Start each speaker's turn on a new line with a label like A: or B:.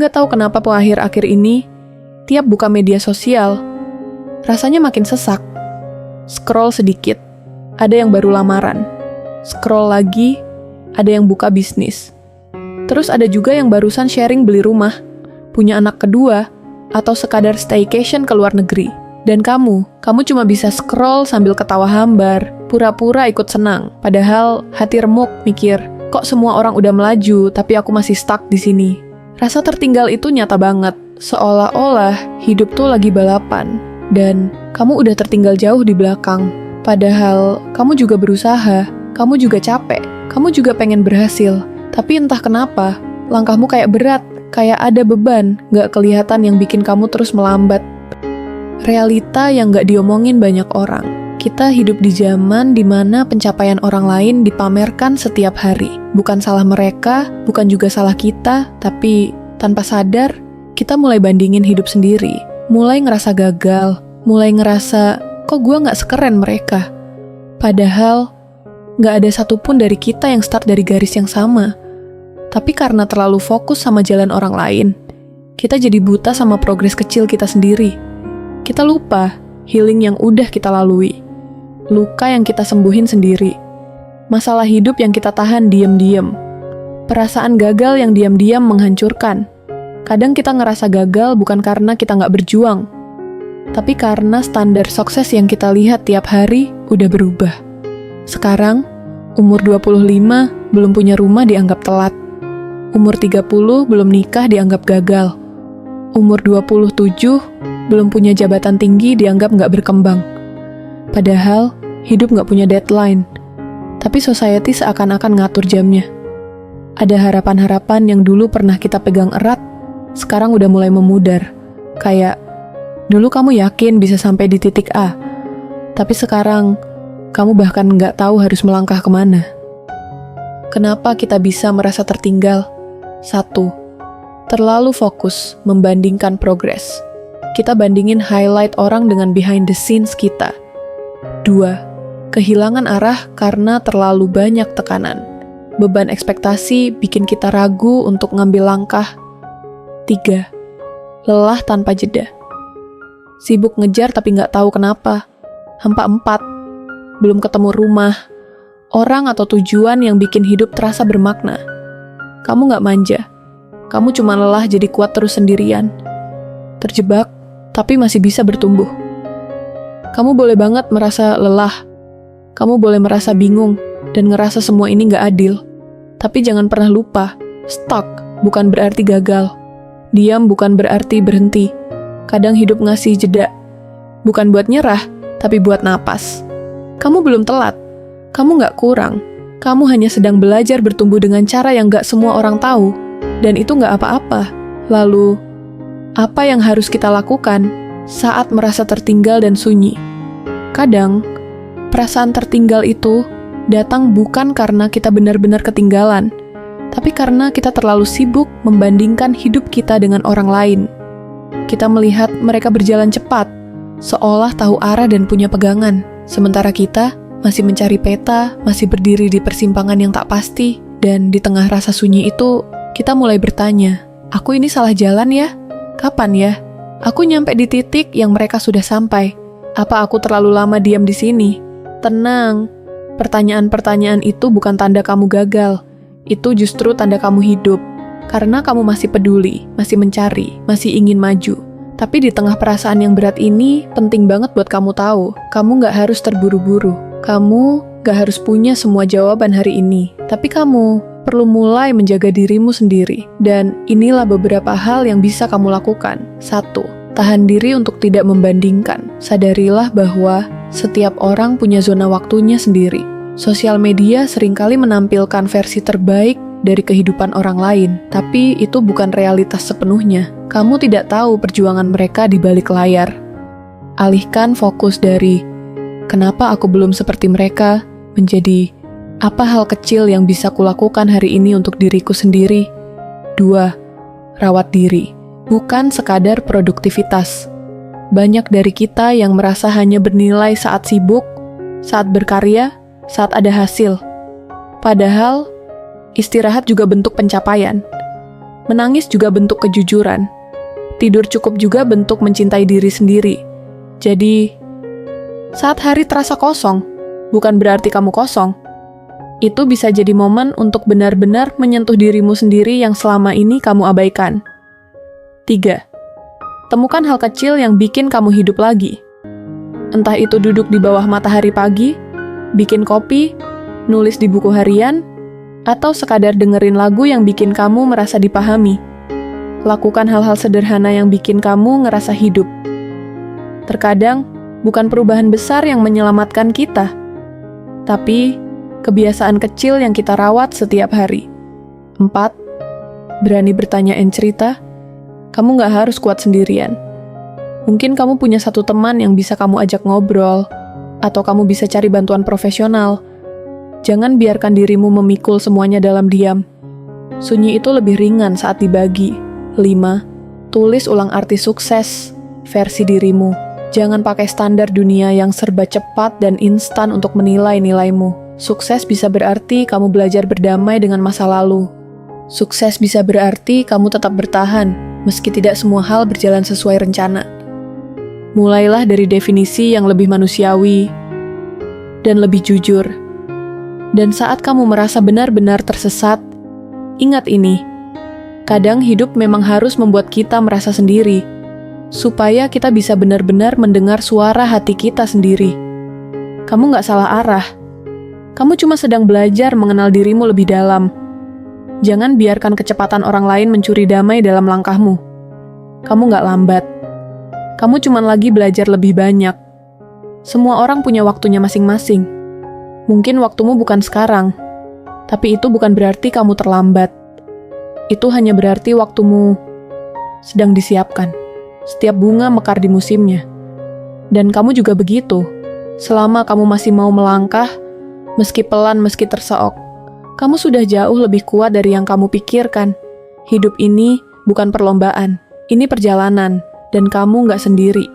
A: Nggak tahu kenapa akhir-akhir ini, tiap buka media sosial, rasanya makin sesak. Scroll sedikit, ada yang baru lamaran. Scroll lagi, ada yang buka bisnis. Terus ada juga yang barusan sharing beli rumah, punya anak kedua, atau sekadar staycation ke luar negeri. Dan kamu cuma bisa scroll sambil ketawa hambar, pura-pura ikut senang. Padahal hati remuk mikir, kok semua orang udah melaju, tapi aku masih stuck di sini. Rasa tertinggal itu nyata banget, seolah-olah hidup tuh lagi balapan. Dan kamu udah tertinggal jauh di belakang. Padahal kamu juga berusaha, kamu juga capek, kamu juga pengen berhasil. Tapi entah kenapa, langkahmu kayak berat, kayak ada beban, gak kelihatan yang bikin kamu terus melambat. Realita yang gak diomongin banyak orang. Kita hidup di zaman dimana pencapaian orang lain dipamerkan setiap hari. Bukan salah mereka, bukan juga salah kita, tapi tanpa sadar, kita mulai bandingin hidup sendiri. Mulai ngerasa gagal, mulai ngerasa, kok gue gak sekeren mereka? Padahal, gak ada satupun dari kita yang start dari garis yang sama. Tapi karena terlalu fokus sama jalan orang lain, kita jadi buta sama progres kecil kita sendiri. Kita lupa healing yang udah kita lalui, luka yang kita sembuhin sendiri, masalah hidup yang kita tahan diam-diam, perasaan gagal yang diam-diam menghancurkan. Kadang kita ngerasa gagal bukan karena kita nggak berjuang, tapi karena standar sukses yang kita lihat tiap hari udah berubah. Sekarang, umur 25 belum punya rumah dianggap telat, umur 30 belum nikah dianggap gagal, umur 27 belum punya jabatan tinggi dianggap nggak berkembang. Padahal, hidup nggak punya deadline. Tapi society seakan-akan ngatur jamnya. Ada harapan-harapan yang dulu pernah kita pegang erat, sekarang udah mulai memudar. Kayak, dulu kamu yakin bisa sampai di titik A, tapi sekarang, kamu bahkan nggak tahu harus melangkah kemana. Kenapa kita bisa merasa tertinggal? 1. Terlalu fokus membandingkan progres. Kita bandingin highlight orang dengan behind the scenes kita. 2. Kehilangan arah karena terlalu banyak tekanan. Beban ekspektasi bikin kita ragu untuk ngambil langkah. 3. Lelah tanpa jeda. Sibuk ngejar tapi nggak tahu kenapa. Hampa 4. Belum ketemu rumah, orang atau tujuan yang bikin hidup terasa bermakna. Kamu nggak manja. Kamu cuma lelah jadi kuat terus sendirian. Terjebak, tapi masih bisa bertumbuh. Kamu boleh banget merasa lelah. Kamu boleh merasa bingung dan ngerasa semua ini gak adil. Tapi jangan pernah lupa, stuck bukan berarti gagal. Diam bukan berarti berhenti. Kadang hidup ngasih jeda. Bukan buat nyerah, tapi buat napas. Kamu belum telat. Kamu gak kurang. Kamu hanya sedang belajar bertumbuh dengan cara yang gak semua orang tahu. Dan itu gak apa-apa. Lalu, apa yang harus kita lakukan saat merasa tertinggal dan sunyi? Kadang, perasaan tertinggal itu datang bukan karena kita benar-benar ketinggalan, tapi karena kita terlalu sibuk membandingkan hidup kita dengan orang lain. Kita melihat mereka berjalan cepat, seolah tahu arah dan punya pegangan, sementara kita masih mencari peta, masih berdiri di persimpangan yang tak pasti, dan di tengah rasa sunyi itu, kita mulai bertanya, aku ini salah jalan ya? Kapan ya? Aku nyampe di titik yang mereka sudah sampai. Apa aku terlalu lama diam di sini? Tenang. Pertanyaan-pertanyaan itu bukan tanda kamu gagal. Itu justru tanda kamu hidup. Karena kamu masih peduli, masih mencari, masih ingin maju. Tapi di tengah perasaan yang berat ini, penting banget buat kamu tahu, kamu gak harus terburu-buru. Kamu gak harus punya semua jawaban hari ini. Tapi kamu perlu mulai menjaga dirimu sendiri. Dan inilah beberapa hal yang bisa kamu lakukan. 1. Tahan diri untuk tidak membandingkan. Sadarilah bahwa setiap orang punya zona waktunya sendiri. Sosial media seringkali menampilkan versi terbaik dari kehidupan orang lain, tapi itu bukan realitas sepenuhnya. Kamu tidak tahu perjuangan mereka di balik layar. Alihkan fokus dari kenapa aku belum seperti mereka menjadi apa hal kecil yang bisa kulakukan hari ini untuk diriku sendiri? 2. Rawat diri, bukan sekadar produktivitas. Banyak dari kita yang merasa hanya bernilai saat sibuk, saat berkarya, saat ada hasil. Padahal, istirahat juga bentuk pencapaian. Menangis juga bentuk kejujuran. Tidur cukup juga bentuk mencintai diri sendiri. Jadi, saat hari terasa kosong, bukan berarti kamu kosong. Itu bisa jadi momen untuk benar-benar menyentuh dirimu sendiri yang selama ini kamu abaikan. 3. Temukan hal kecil yang bikin kamu hidup lagi. Entah itu duduk di bawah matahari pagi, bikin kopi, nulis di buku harian, atau sekadar dengerin lagu yang bikin kamu merasa dipahami. Lakukan hal-hal sederhana yang bikin kamu ngerasa hidup. Terkadang, bukan perubahan besar yang menyelamatkan kita, tapi kebiasaan kecil yang kita rawat setiap hari. 4. Berani bertanya dan cerita. Kamu gak harus kuat sendirian. Mungkin kamu punya satu teman yang bisa kamu ajak ngobrol, atau kamu bisa cari bantuan profesional. Jangan biarkan dirimu memikul semuanya dalam diam. Sunyi itu lebih ringan saat dibagi. 5. Tulis ulang arti sukses versi dirimu. Jangan pakai standar dunia yang serba cepat dan instan untuk menilai nilaimu. Sukses bisa berarti kamu belajar berdamai dengan masa lalu. Sukses bisa berarti kamu tetap bertahan, meski tidak semua hal berjalan sesuai rencana. Mulailah dari definisi yang lebih manusiawi dan lebih jujur. Dan saat kamu merasa benar-benar tersesat, ingat ini. Kadang hidup memang harus membuat kita merasa sendiri, supaya kita bisa benar-benar mendengar suara hati kita sendiri. Kamu gak salah arah. Kamu cuma sedang belajar mengenal dirimu lebih dalam. Jangan biarkan kecepatan orang lain mencuri damai dalam langkahmu. Kamu gak lambat. Kamu cuma lagi belajar lebih banyak. Semua orang punya waktunya masing-masing. Mungkin waktumu bukan sekarang, tapi itu bukan berarti kamu terlambat. Itu hanya berarti waktumu sedang disiapkan. Setiap bunga mekar di musimnya. Dan kamu juga begitu. Selama kamu masih mau melangkah, meski pelan, meski terseok, kamu sudah jauh lebih kuat dari yang kamu pikirkan. Hidup ini bukan perlombaan, ini perjalanan, dan kamu gak sendiri.